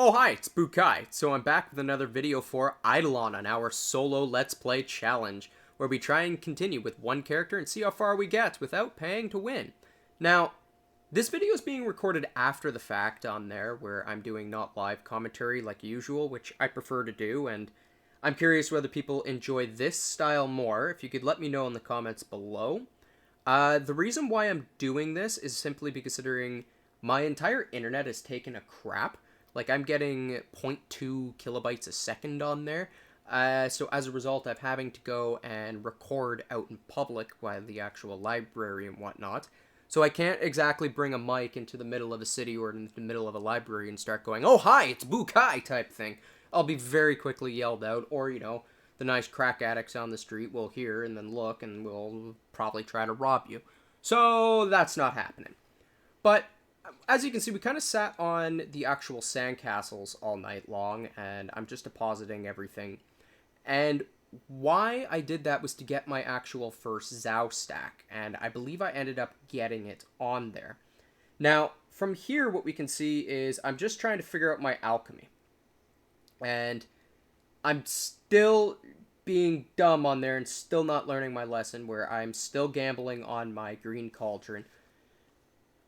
Oh hi, it's Bukai. So I'm back with another video for IdleOn on our solo Let's Play challenge, where we try and continue with one character and see how far we get without paying to win. Now, this video is being recorded after the fact on there, where I'm doing not live commentary like usual, which I prefer to do, and I'm curious whether people enjoy this style more. If you could let me know in the comments below. The reason why I'm doing this is simply because considering my entire internet has taken a crap. Like, I'm getting zero point 0.2 kilobytes a second on there. So as a result, I'm having to go and record out in public while the actual library and whatnot. So I can't exactly bring a mic into the middle of a city or in the middle of a library and start going, "Oh, hi, it's Bukai," type thing. I'll be very quickly yelled out, or, the nice crack addicts on the street will hear and then look and will probably try to rob you. So that's not happening. But as you can see, we kind of sat on the actual sandcastles all night long, and I'm just depositing everything. And why I did that was to get my actual first Zao stack, and I believe I ended up getting it on there. Now, from here, what we can see is I'm just trying to figure out my alchemy. And I'm still being dumb on there and still not learning my lesson, where I'm still gambling on my green cauldron.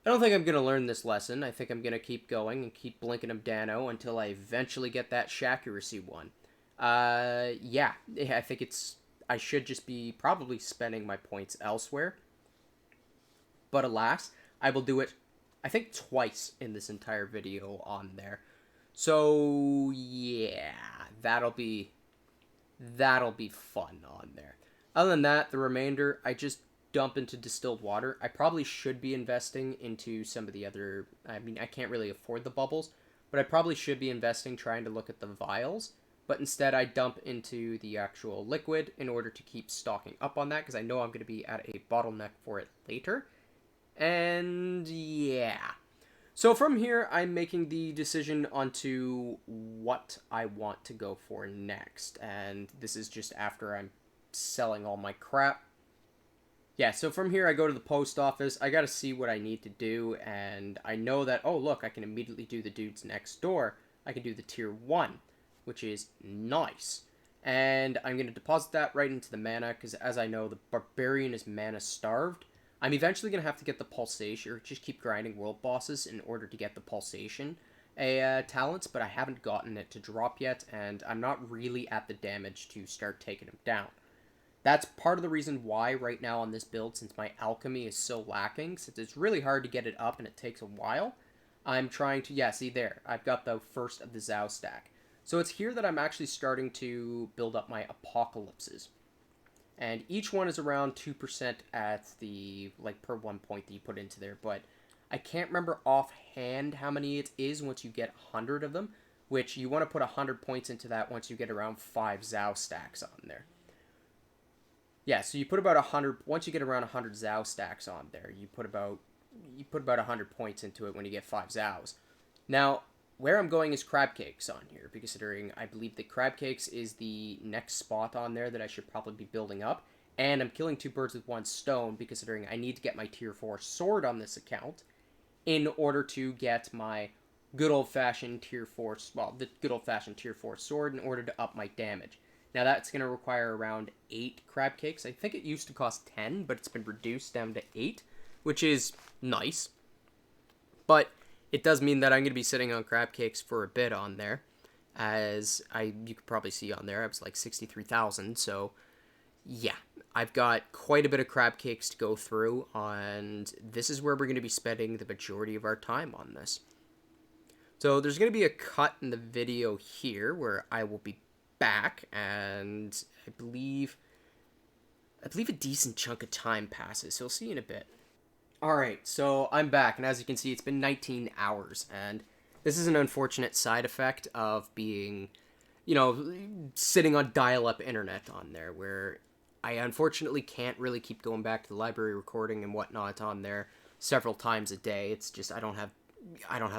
I don't think I'm going to learn this lesson. I think I'm going to keep going and keep blinking them Dano until I eventually get that Shaccuracy one. Yeah, I think I should just be probably spending my points elsewhere. But alas, I will do it, I think, twice in this entire video on there. So, yeah, that'll be fun on there. Other than that, the remainder, I just dump into distilled water. I probably should be investing into some of the other, I mean, I can't really afford the bubbles, but I probably should be investing trying to look at the vials, but instead I dump into the actual liquid in order to keep stocking up on that, because I know I'm going to be at a bottleneck for it later. And yeah. So from here, I'm making the decision onto what I want to go for next, and this is just after I'm selling all my crap. Yeah, so from here I go to the post office. I gotta see what I need to do, and I know that, oh look, I can immediately do the dudes next door. I can do the tier 1, which is nice. And I'm gonna deposit that right into the mana, because as I know, the Barbarian is mana starved. I'm eventually gonna have to get the Pulsation, or just keep grinding world bosses in order to get the Pulsation talents, but I haven't gotten it to drop yet, and I'm not really at the damage to start taking him down. That's part of the reason why right now on this build, since my alchemy is so lacking, since it's really hard to get it up and it takes a while, I'm trying to, yeah, see there, I've got the first of the Zao stack. So it's here that I'm actually starting to build up my apocalypses. And each one is around 2% at the, like, per 1 point that you put into there, but I can't remember offhand how many it is once you get 100 of them, which you want to put 100 points into that once you get around 5 Zao stacks on there. Yeah, so you put about 100, once you get around 100 Zao stacks on there, you put about 100 points into it when you get 5 Zaos. Now, where I'm going is Crab Cakes on here, because considering I believe that Crab Cakes is the next spot on there that I should probably be building up, and I'm killing 2 birds with 1 stone, because considering I need to get my tier 4 sword on this account in order to get my good old-fashioned tier 4, well, the good old-fashioned tier 4 sword in order to up my damage. Now, that's going to require around 8 crab cakes. I think it used to cost 10, but it's been reduced down to 8, which is nice. But it does mean that I'm going to be sitting on crab cakes for a bit on there. As you could probably see on there, I was like 63,000. So, yeah, I've got quite a bit of crab cakes to go through. And this is where we're going to be spending the majority of our time on this. So, there's going to be a cut in the video here where I will be back, and I believe a decent chunk of time passes, so we'll see you in a bit. Alright, so I'm back, and as you can see, it's been 19 hours, and this is an unfortunate side effect of being, sitting on dial-up internet on there, where I unfortunately can't really keep going back to the library recording and whatnot on there several times a day. It's just I don't have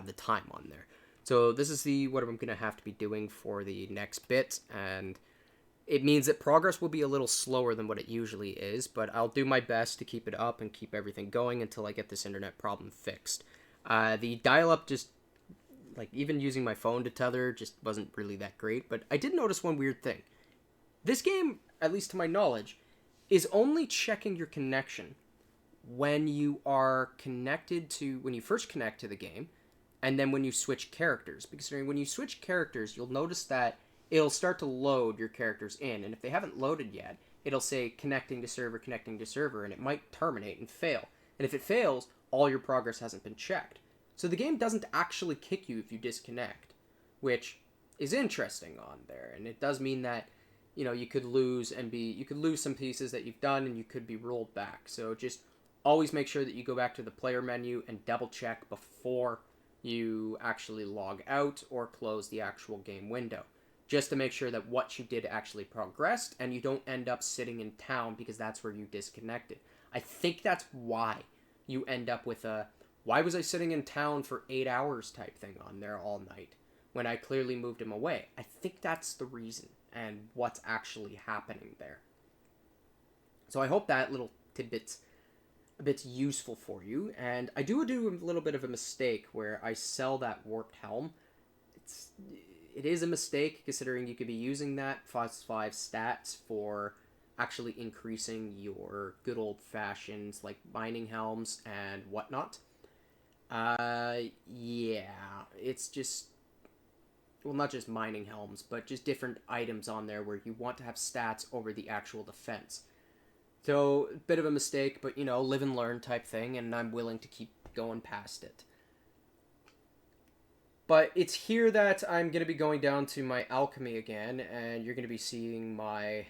the time on there. So this is what I'm going to have to be doing for the next bit, and it means that progress will be a little slower than what it usually is, but I'll do my best to keep it up and keep everything going until I get this internet problem fixed. The dial-up just Like, even using my phone to tether just wasn't really that great. But I did notice one weird thing. This game, at least to my knowledge, is only checking your connection when you are connected to, when you first connect to the game, and then when you switch characters. Because when you switch characters, you'll notice that it'll start to load your characters in. And if they haven't loaded yet, it'll say connecting to server, and it might terminate and fail. And if it fails, all your progress hasn't been checked. So the game doesn't actually kick you if you disconnect, which is interesting on there. And it does mean that, you could lose some pieces that you've done, and you could be rolled back. So just always make sure that you go back to the player menu and double check before you actually log out or close the actual game window, just to make sure that what you did actually progressed and you don't end up sitting in town because that's where you disconnected. I think that's why you end up with a why was I sitting in town for 8 hours type thing on there all night when I clearly moved him away. I think that's the reason and what's actually happening there. So I hope that little tidbit's a bit useful for you. And I do a little bit of a mistake where I sell that warped helm. It is a mistake considering you could be using that +5 stats for actually increasing your good old fashions like mining helms and whatnot. Yeah, it's just, well, not just mining helms, but just different items on there where you want to have stats over the actual defense. So, a bit of a mistake, but, live and learn type thing, and I'm willing to keep going past it. But it's here that I'm going to be going down to my Alchemy again, and you're going to be seeing my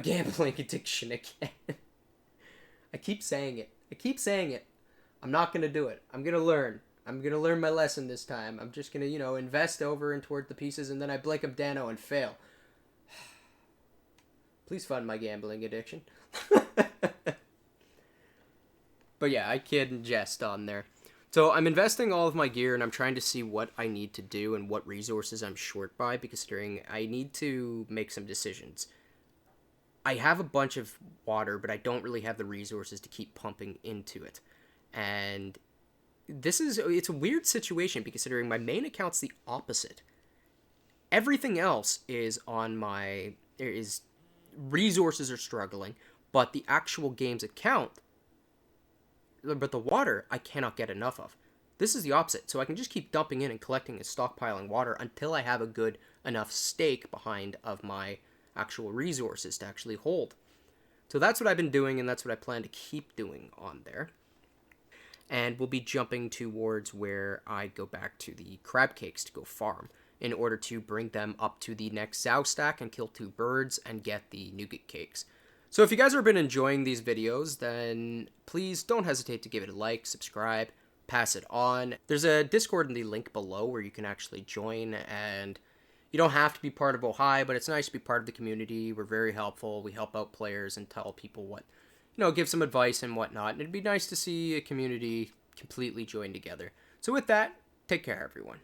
gambling addiction again. I keep saying it. I'm not going to do it. I'm going to learn. I'm going to learn my lesson this time. I'm just going to, invest over and toward the pieces, and then I blink of Dano and fail. Please fund my gambling addiction. But yeah, I kid and jest on there. So I'm investing all of my gear, and I'm trying to see what I need to do and what resources I'm short by, because I need to make some decisions. I have a bunch of water, but I don't really have the resources to keep pumping into it. And it's a weird situation, considering my main account's the opposite. Everything else is resources are struggling, but the actual game's account, but the water, I cannot get enough of. This is the opposite, so I can just keep dumping in and collecting and stockpiling water until I have a good enough stake behind of my actual resources to actually hold. So that's what I've been doing, and that's what I plan to keep doing on there. And we'll be jumping towards where I go back to the crab cakes to go farm, in order to bring them up to the next Zao stack and kill 2 birds and get the nougat cakes. So if you guys have been enjoying these videos, then please don't hesitate to give it a like, subscribe, pass it on. There's a Discord in the link below where you can actually join, and you don't have to be part of Ohio, but it's nice to be part of the community. We're very helpful. We help out players and tell people what, give some advice and whatnot. And it'd be nice to see a community completely join together. So with that, take care, everyone.